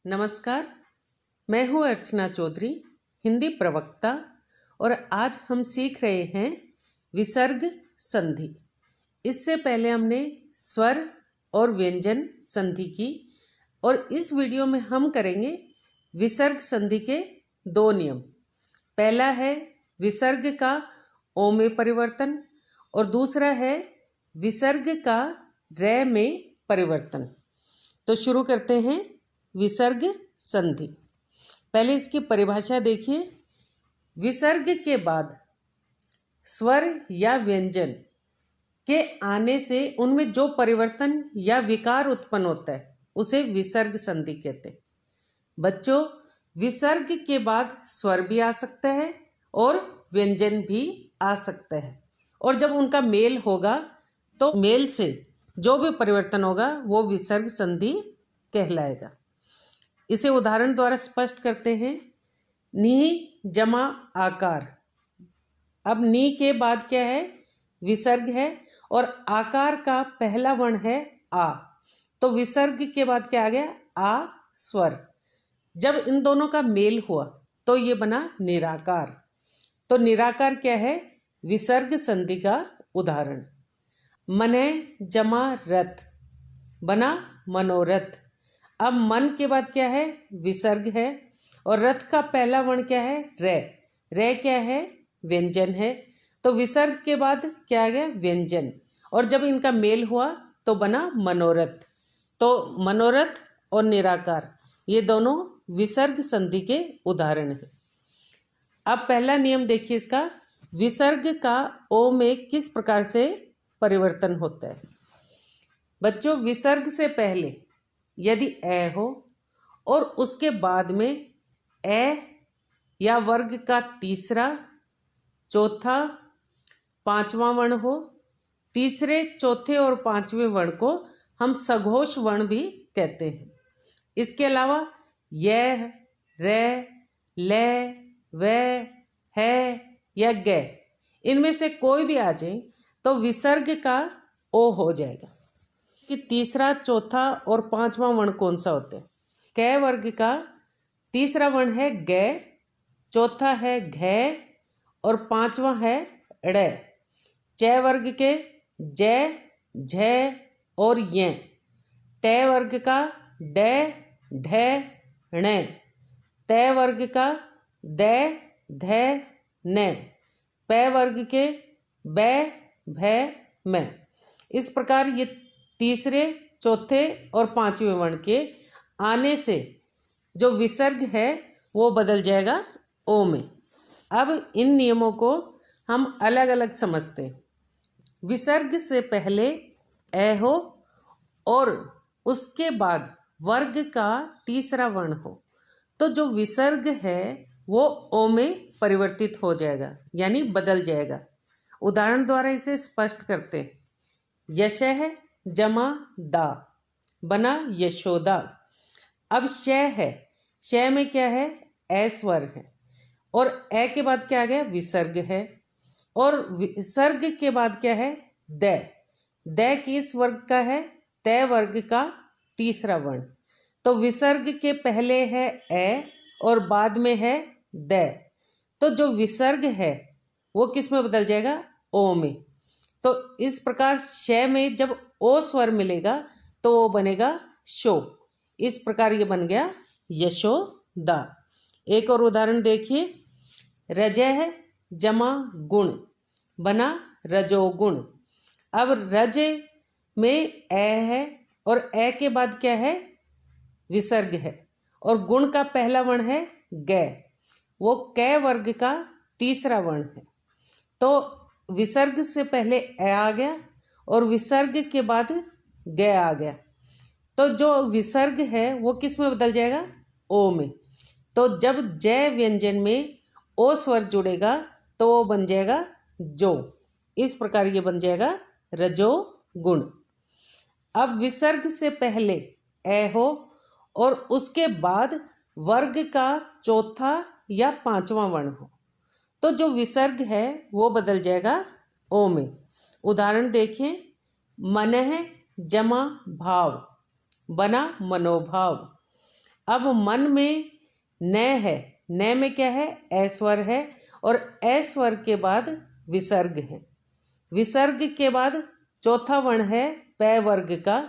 नमस्कार, मैं हूँ अर्चना चौधरी, हिंदी प्रवक्ता, और आज हम सीख रहे हैं विसर्ग संधि। इससे पहले हमने स्वर और व्यंजन संधि की और इस वीडियो में हम करेंगे विसर्ग संधि के दो नियम। पहला है विसर्ग का ओ में परिवर्तन और दूसरा है विसर्ग का रै में परिवर्तन। तो शुरू करते हैं विसर्ग संधि। पहले इसकी परिभाषा देखिए। विसर्ग के बाद स्वर या व्यंजन के आने से उनमें जो परिवर्तन या विकार उत्पन्न होता है उसे विसर्ग संधि कहते हैं। बच्चों, विसर्ग के बाद स्वर भी आ सकता है और व्यंजन भी आ सकता है, और जब उनका मेल होगा तो मेल से जो भी परिवर्तन होगा वो विसर्ग संधि कहलाएगा। इसे उदाहरण द्वारा स्पष्ट करते हैं। नी जमा आकार। अब नी के बाद क्या है? विसर्ग है और आकार का पहला वर्ण है आ, तो विसर्ग के बाद क्या आ गया? आ स्वर। जब इन दोनों का मेल हुआ तो ये बना निराकार। तो निराकार क्या है? विसर्ग संधि का उदाहरण। मने जमा रथ बना मनोरथ। अब मन के बाद क्या है? विसर्ग है और रथ का पहला वर्ण क्या है? रै। रै क्या है? व्यंजन है। तो विसर्ग के बाद क्या आ गया? व्यंजन, और जब इनका मेल हुआ तो बना मनोरथ। तो मनोरथ और निराकार ये दोनों विसर्ग संधि के उदाहरण हैं। अब पहला नियम देखिए इसका। विसर्ग का ओ में किस प्रकार से परिवर्तन होता है? बच्चों, विसर्ग से पहले यदि ए हो और उसके बाद में ए या वर्ग का तीसरा, चौथा, पांचवा वर्ण हो, तीसरे, चौथे और पांचवें वर्ण को हम सघोष वर्ण भी कहते हैं। इसके अलावा यह, रे, ले, वे, है या गे, इनमें से कोई भी आ जाए तो विसर्ग का ओ हो जाएगा। कि तीसरा, चौथा और पांचवा वर्ण कौन सा होता है? कै वर्ग का तीसरा वर्ण है गे, चौथा है घे और पांचवा है ड़े। चै वर्ग के जै, झै और ये। टे वर्ग का डे, ढे, णे। तै वर्ग का दे, धे, ने। पै वर्ग के बै, भै, मैं। इस प्रकार ये तीसरे, चौथे और पांचवें वर्ण के आने से जो विसर्ग है वो बदल जाएगा ओ में। अब इन नियमों को हम अलग अलग समझते हैं। विसर्ग से पहले ए हो और उसके बाद वर्ग का तीसरा वर्ण हो तो जो विसर्ग है वो ओ में परिवर्तित हो जाएगा, यानी बदल जाएगा। उदाहरण द्वारा इसे स्पष्ट करते हैं। यशः जमा दा बना यशोदा। अब शय है, शय में क्या है? ए स्वर है और ए के बाद क्या आ गया? विसर्ग है, और विसर्ग के बाद क्या है? दै। दै किस वर्ग का है? तय वर्ग का तीसरा वर्ण। तो विसर्ग के पहले है ए और बाद में है दै, तो जो विसर्ग है वो किस में बदल जाएगा? ओ में। तो इस प्रकार शय में जब ओ स्वर मिलेगा तो वो बनेगा शो। इस प्रकार ये बन गया यशोदा। एक और उदाहरण देखिए। रजह जमा गुण बना रजोगुण। अब रज में ए है और ए के बाद क्या है? विसर्ग है, और गुण का पहला वर्ण है गे, वो कै वर्ग का तीसरा वर्ण है। तो विसर्ग से पहले ए आ गया और विसर्ग के बाद गे आ गया, तो जो विसर्ग है वो किस में बदल जाएगा? ओ में। तो जब जय व्यंजन में ओ स्वर जुड़ेगा तो वो बन जाएगा जो। इस प्रकार ये बन जाएगा रजो गुण। अब विसर्ग से पहले ए हो और उसके बाद वर्ग का चौथा या पांचवा वर्ण हो तो जो विसर्ग है वो बदल जाएगा ओ में। उदाहरण देखें। मनः जमा भाव बना मनोभाव। अब मन में न है, न में क्या है, ए स्वर है और ए स्वर के बाद विसर्ग है। विसर्ग के बाद चौथा वर्ण है पै वर्ग का,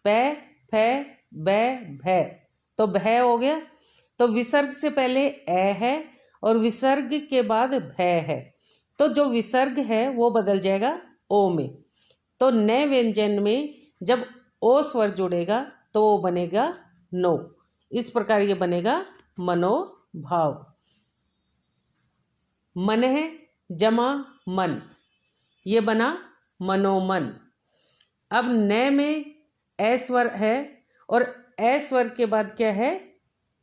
पै फै बै भै, तो भै हो गया। तो विसर्ग से पहले ए है और विसर्ग के बाद भै है, तो जो विसर्ग है वो बदल जाएगा ओ में। तो न व्यंजन में जब ओ स्वर जुड़ेगा तो वो बनेगा नो। इस प्रकार ये बनेगा मनोभाव। मन है जमा मन, ये बना मनोमन। अब न में ए स्वर है और ए स्वर के बाद क्या है,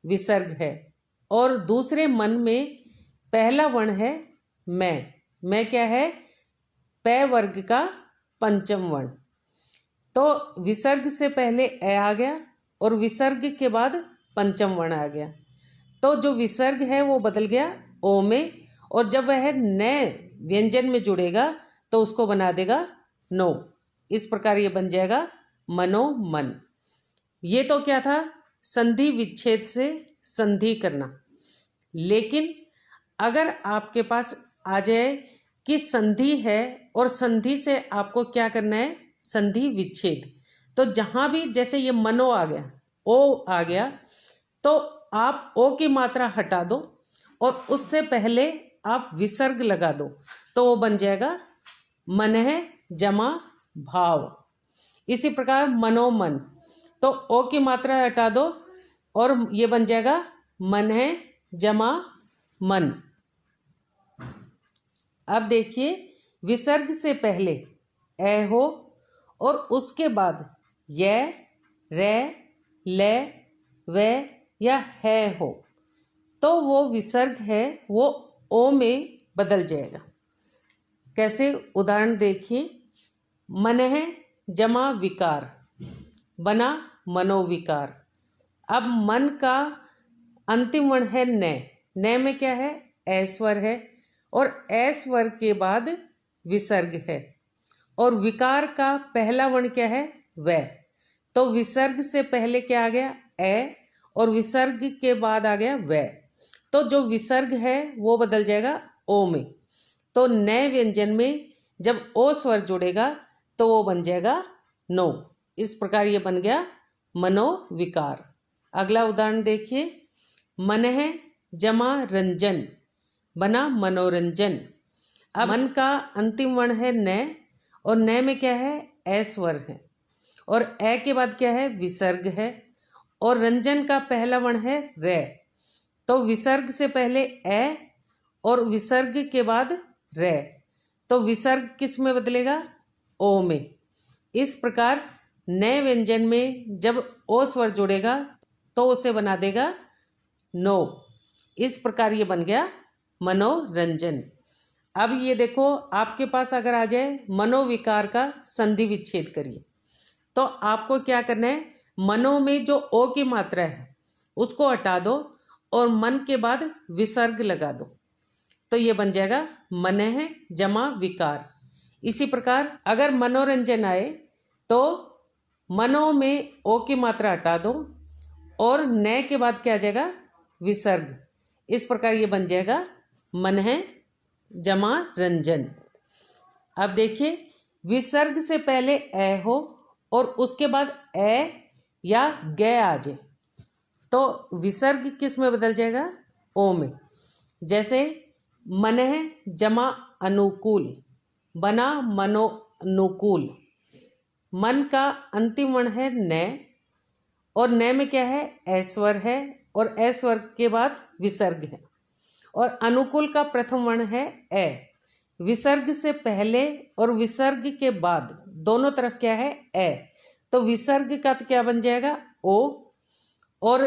विसर्ग है। और दूसरे मन में पहला वर्ण है मैं क्या है, पै वर्ग का पंचम वर्ण। तो विसर्ग से पहले ए आ गया और विसर्ग के बाद पंचम वर्ण आ गया, तो जो विसर्ग है वो बदल गया ओ में, और जब वह न व्यंजन में जुड़ेगा तो उसको बना देगा नो। इस प्रकार ये बन जाएगा मनोमन। ये तो क्या था, संधि विच्छेद से संधि करना। लेकिन अगर आपके पास आ जाए कि संधि है और संधि से आपको क्या करना है, संधि विच्छेद, तो जहाँ भी जैसे ये मनो आ गया, ओ आ गया, तो आप ओ की मात्रा हटा दो और उससे पहले आप विसर्ग लगा दो, तो वो बन जाएगा मन है जमा भाव। इसी प्रकार मनोमन, तो ओ की मात्रा हटा दो और ये बन जाएगा मन है जमा मन। अब देखिए, विसर्ग से पहले ए हो और उसके बाद य, रे, ले, वे या है हो, तो वो विसर्ग है वो ओ में बदल जाएगा। कैसे, उदाहरण देखिए। मन है जमा विकार, बना मनोविकार। अब मन का अंतिम वर्ण है न में क्या है, ए स्वर है और ए स्वर के बाद विसर्ग है, और विकार का पहला वर्ण क्या है, वै। तो विसर्ग से पहले क्या आ गया, ए, और विसर्ग के बाद आ गया वै, तो जो विसर्ग है वो बदल जाएगा ओ में। तो न व्यंजन में जब ओ स्वर जुड़ेगा तो वो बन जाएगा नो। इस प्रकार ये बन गया मनोविकार। अगला उदाहरण देखिए। मन है जमा रंजन, बना मनोरंजन। अब मन का अंतिम वर्ण है न, और न में क्या है, ए स्वर है, और ए के बाद क्या है, विसर्ग है, और रंजन का पहला वर्ण है रे। तो विसर्ग से पहले ए और विसर्ग के बाद रे, तो विसर्ग किस में बदलेगा, ओ में। इस प्रकार न व्यंजन में जब ओ स्वर जुड़ेगा तो उसे बना देगा नो। इस प्रकार ये बन गया मनोरंजन। अब ये देखो, आपके पास अगर आ जाए मनोविकार का संधि विच्छेद करिए, तो आपको क्या करना है, मनो में जो ओ की मात्रा है उसको हटा दो और मन के बाद विसर्ग लगा दो, तो ये बन जाएगा मन है जमा विकार। इसी प्रकार अगर मनोरंजन आए तो मनो में ओ की मात्रा हटा दो और न के बाद क्या आ जाएगा, विसर्ग। इस प्रकार ये बन जाएगा मन है जमा रंजन। अब देखिए, विसर्ग से पहले ए हो और उसके बाद ए या गे आ जाए, तो विसर्ग किस में बदल जाएगा, ओ में। जैसे मन है जमा अनुकूल, बना मनोनुकूल। मन का अंतिम वर्ण है न, और न में क्या है, ए स्वर है, और ए स्वर के बाद विसर्ग है, और अनुकूल का प्रथम वर्ण है ए। विसर्ग से पहले और विसर्ग के बाद दोनों तरफ क्या है, ए, तो विसर्ग का तो क्या बन जाएगा, ओ, और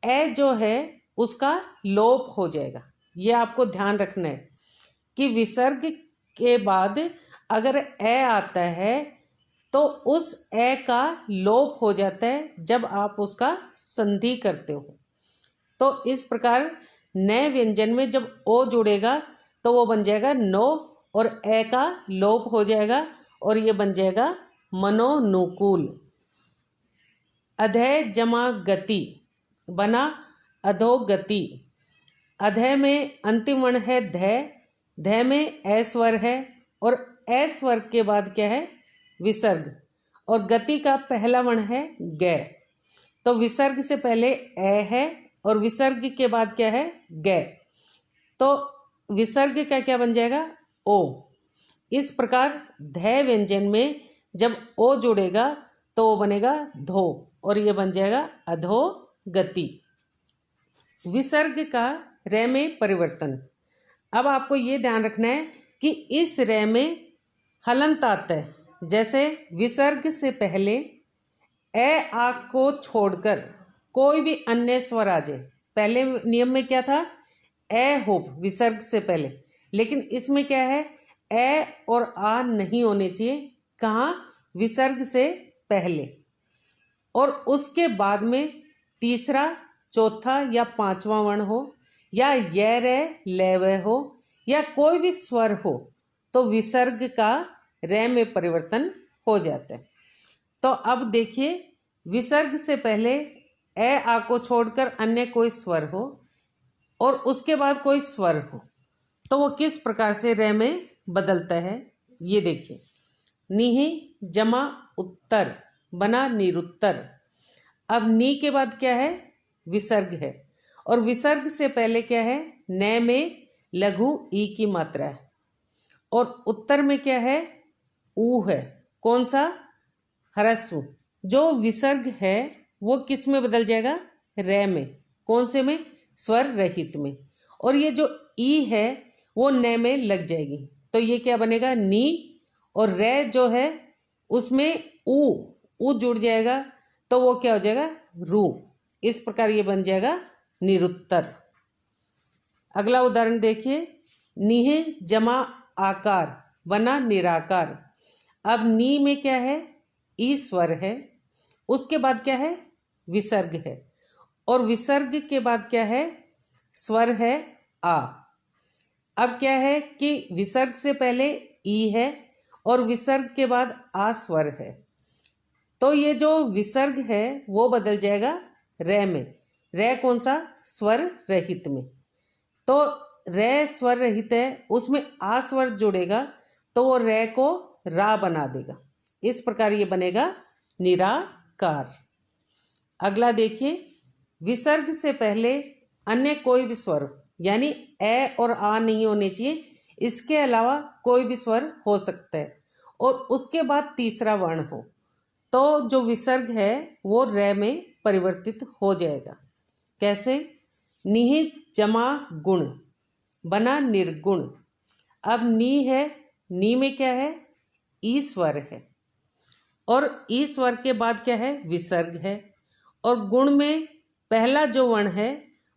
ए जो है उसका लोप हो जाएगा। ये आपको ध्यान रखना है कि विसर्ग के बाद अगर ए आता है तो उस ए का लोप हो जाता है जब आप उसका संधि करते हो। तो इस प्रकार न व्यंजन में जब ओ जुड़ेगा तो वो बन जाएगा नो, और ए का लोप हो जाएगा और ये बन जाएगा मनोनुकूल। अधय जमा गति, बना अधोगति। अधय में अंतिम वर्ण है ध, ध में ए स्वर है और ए स्वर के बाद क्या है विसर्ग, और गति का पहला वर्ण है ग। तो विसर्ग से पहले ए है और विसर्ग के बाद क्या है ग, तो विसर्ग का क्या बन जाएगा ओ। इस प्रकार ध व्यंजन में जब ओ जुड़ेगा तो वो बनेगा धो और ये बन जाएगा अधोगति। विसर्ग का रे में परिवर्तन। अब आपको ये ध्यान रखना है कि इस रे में हलंत आता है। जैसे विसर्ग से पहले ए आ को छोड़कर कोई भी अन्य स्वर आ जाए। पहले नियम में क्या था, ए हो विसर्ग से पहले, लेकिन इसमें क्या है ए और आ नहीं होने चाहिए। कहाँ, विसर्ग से पहले, और उसके बाद में तीसरा चौथा या पांचवा वर्ण हो, या य रे ले वे हो, या कोई भी स्वर हो, तो विसर्ग का रे में परिवर्तन हो जाता है। तो अब देखिए, विसर्ग से पहले ए आ को छोड़कर अन्य कोई स्वर हो और उसके बाद कोई स्वर हो, तो वो किस प्रकार से रे में बदलता है ये देखिए। निहि जमा उत्तर बना निरुत्तर। अब नी के बाद क्या है विसर्ग है, और विसर्ग से पहले क्या है न में लघु ई की मात्रा है, और उत्तर में क्या है ऊ है। कौन सा, ह्रस्व। जो विसर्ग है वो किस में बदल जाएगा, रे में। कौन से में, स्वर रहित में। और ये जो ई है वो न में लग जाएगी, तो ये क्या बनेगा नी, और रे जो है उसमें ऊ जुड़ जाएगा, तो वो क्या हो जाएगा रू। इस प्रकार ये बन जाएगा निरुत्तर। अगला उदाहरण देखिए, निह जमा आकार बना निराकार। अब नी में क्या है ई स्वर है, उसके बाद क्या है विसर्ग है, और विसर्ग के बाद क्या है स्वर है आ। अब क्या है कि विसर्ग से पहले ई है और विसर्ग के बाद आ स्वर है, तो ये जो विसर्ग है वो बदल जाएगा रे में। रे कौन सा, स्वर रहित में। तो रे स्वर रहित है, उसमें आ स्वर जुड़ेगा तो वो रे को रा बना देगा। इस प्रकार ये बनेगा निराकार। अगला देखिए, विसर्ग से पहले अन्य कोई भी स्वर, यानी ए और आ नहीं होने चाहिए, इसके अलावा कोई भी स्वर हो सकता है, और उसके बाद तीसरा वर्ण हो, तो जो विसर्ग है वो रे में परिवर्तित हो जाएगा। कैसे, निहित जमा गुण बना निर्गुण। अब नी है, नी में क्या है ई स्वर है, और ई स्वर के बाद क्या है विसर्ग है, और गुण में पहला जो वर्ण है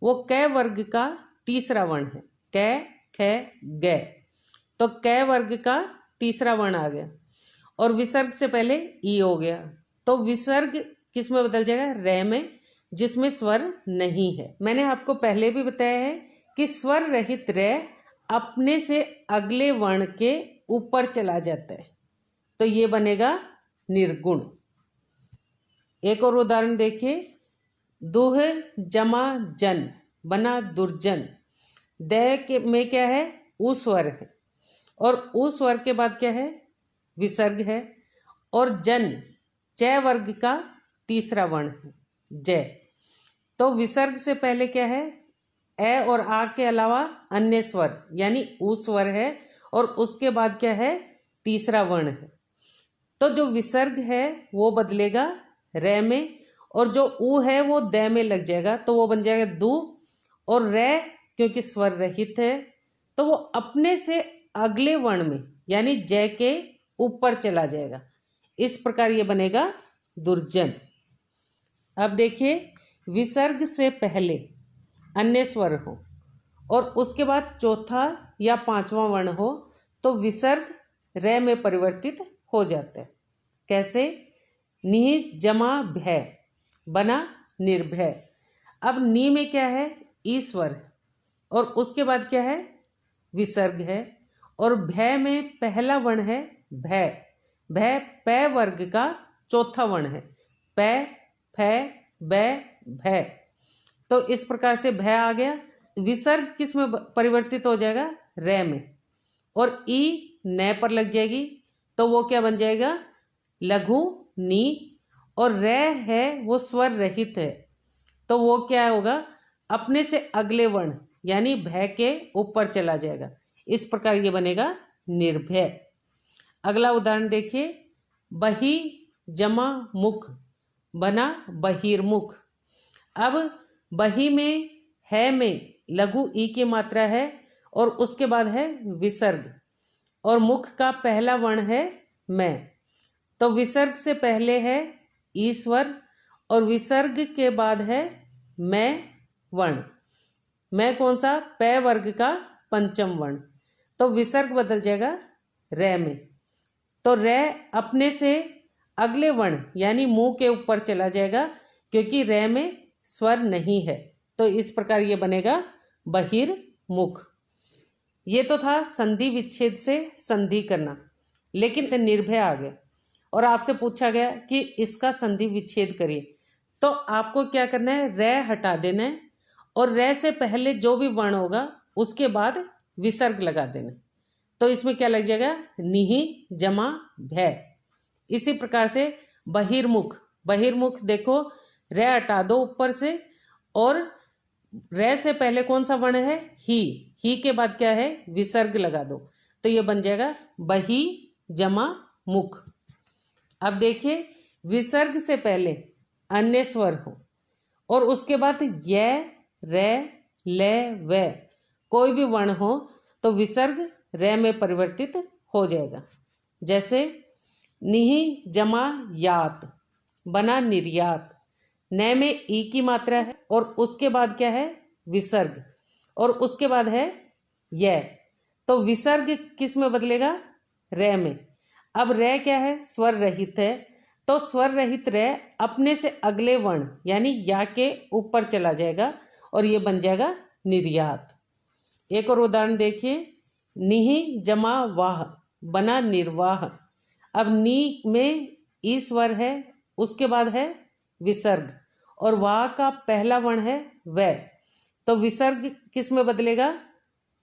वो कै वर्ग का तीसरा वर्ण है, कै ख ग, तो कै वर्ग का तीसरा वर्ण आ गया, और विसर्ग से पहले ई हो गया, तो विसर्ग किस में बदल जाएगा रे में, जिसमें स्वर नहीं है। मैंने आपको पहले भी बताया है कि स्वर रहित रे अपने से अगले वर्ण के ऊपर चला जाता है, तो ये बनेगा निर्गुण। एक और उदाहरण देखिए, दुह जमा जन बना दुर्जन। द में क्या है ऊ स्वर है, और ऊ स्वर के बाद क्या है विसर्ग है, और जन जय वर्ग का तीसरा वर्ण है जय, तो विसर्ग से पहले क्या है ए और आ के अलावा अन्य स्वर यानी ऊ स्वर है, और उसके बाद क्या है तीसरा वर्ण है, तो जो विसर्ग है वो बदलेगा रे में, और जो ऊ है वो द में लग जाएगा, तो वो बन जाएगा दू, और रे क्योंकि स्वर रहित है तो वो अपने से अगले वर्ण में यानी जय के ऊपर चला जाएगा। इस प्रकार ये बनेगा दुर्जन। अब देखिए, विसर्ग से पहले अन्य स्वर हो और उसके बाद चौथा या पांचवा वर्ण हो, तो विसर्ग रे में परिवर्तित हो जाता है। कैसे, निहित जमा भय बना निर्भय। अब नी में क्या है ई स्वर, और उसके बाद क्या है विसर्ग है, और भय में पहला वर्ण है भय। भय पै वर्ग का चौथा वर्ण है, पै फै बै भय, तो इस प्रकार से भय आ गया। विसर्ग किस में परिवर्तित हो जाएगा? रे में। और ई न पर लग जाएगी तो वो क्या बन जाएगा? लघु नी। और रे है वो स्वर रहित है तो वो क्या होगा? अपने से अगले वर्ण यानी भय के ऊपर चला जाएगा। इस प्रकार ये बनेगा निर्भय। अगला उदाहरण देखिए, बही जमा मुख बना बहिर्मुख। अब बही में है में लघु ई की मात्रा है और उसके बाद है विसर्ग और मुख का पहला वर्ण है मैं। तो विसर्ग से पहले है ई स्वर और विसर्ग के बाद है मैं वर्ण। मैं कौन सा? पै वर्ग का पंचम वर्ण। तो विसर्ग बदल जाएगा रे में। तो रे अपने से अगले वर्ण यानी मुंह के ऊपर चला जाएगा क्योंकि रे में स्वर नहीं है। तो इस प्रकार ये बनेगा बहिर्मुख। ये तो था संधि विच्छेद से संधि करना, लेकिन से निर्भय आ गया और आपसे पूछा गया कि इसका संधि विच्छेद करिए। तो आपको क्या करना है? रे हटा देना है और रे से पहले जो भी वर्ण होगा उसके बाद विसर्ग लगा देना। तो इसमें क्या लग जाएगा? निहि जमा भय। इसी प्रकार से बहिर्मुख। बहिर्मुख देखो, रे हटा दो ऊपर से और रे से पहले कौन सा वर्ण है? ही के बाद क्या है? विसर्ग लगा दो। तो ये बन जाएगा बही जमा मुख। अब देखिए, विसर्ग से पहले अन्य स्वर हो और उसके बाद य रे ले वे कोई भी वर्ण हो तो विसर्ग रे में परिवर्तित हो जाएगा। जैसे निहि जमा यात बना निर्यात। न में ई की मात्रा है और उसके बाद क्या है? विसर्ग और उसके बाद है य। तो विसर्ग किस में बदलेगा? रे में। अब रे क्या है? स्वर रहित है तो स्वर रहित रे अपने से अगले वर्ण यानी या के ऊपर चला जाएगा और ये बन जाएगा निर्यात। एक और उदाहरण देखिए, निहि जमा वाह बना निर्वाह। अब नी में ई स्वर है, उसके बाद है विसर्ग और वाह का पहला वर्ण है वै। तो विसर्ग किस में बदलेगा?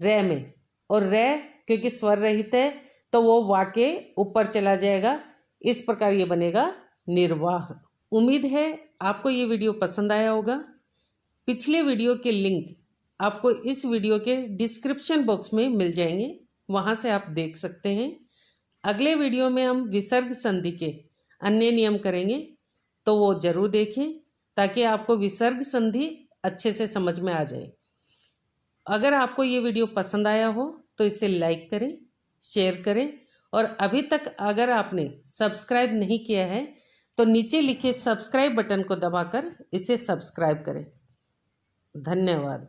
रे में। और रे क्योंकि स्वर रहित है तो वो वा के ऊपर चला जाएगा। इस प्रकार ये बनेगा निर्वाह। उम्मीद है आपको ये वीडियो पसंद आया होगा। पिछले वीडियो के लिंक आपको इस वीडियो के डिस्क्रिप्शन बॉक्स में मिल जाएंगे, वहाँ से आप देख सकते हैं। अगले वीडियो में हम विसर्ग संधि के अन्य नियम करेंगे, तो वो जरूर देखें ताकि आपको विसर्ग संधि अच्छे से समझ में आ जाए। अगर आपको ये वीडियो पसंद आया हो तो इसे लाइक करें, शेयर करें और अभी तक अगर आपने सब्सक्राइब नहीं किया है तो नीचे लिखे सब्सक्राइब बटन को दबाकर इसे सब्सक्राइब करें। धन्यवाद।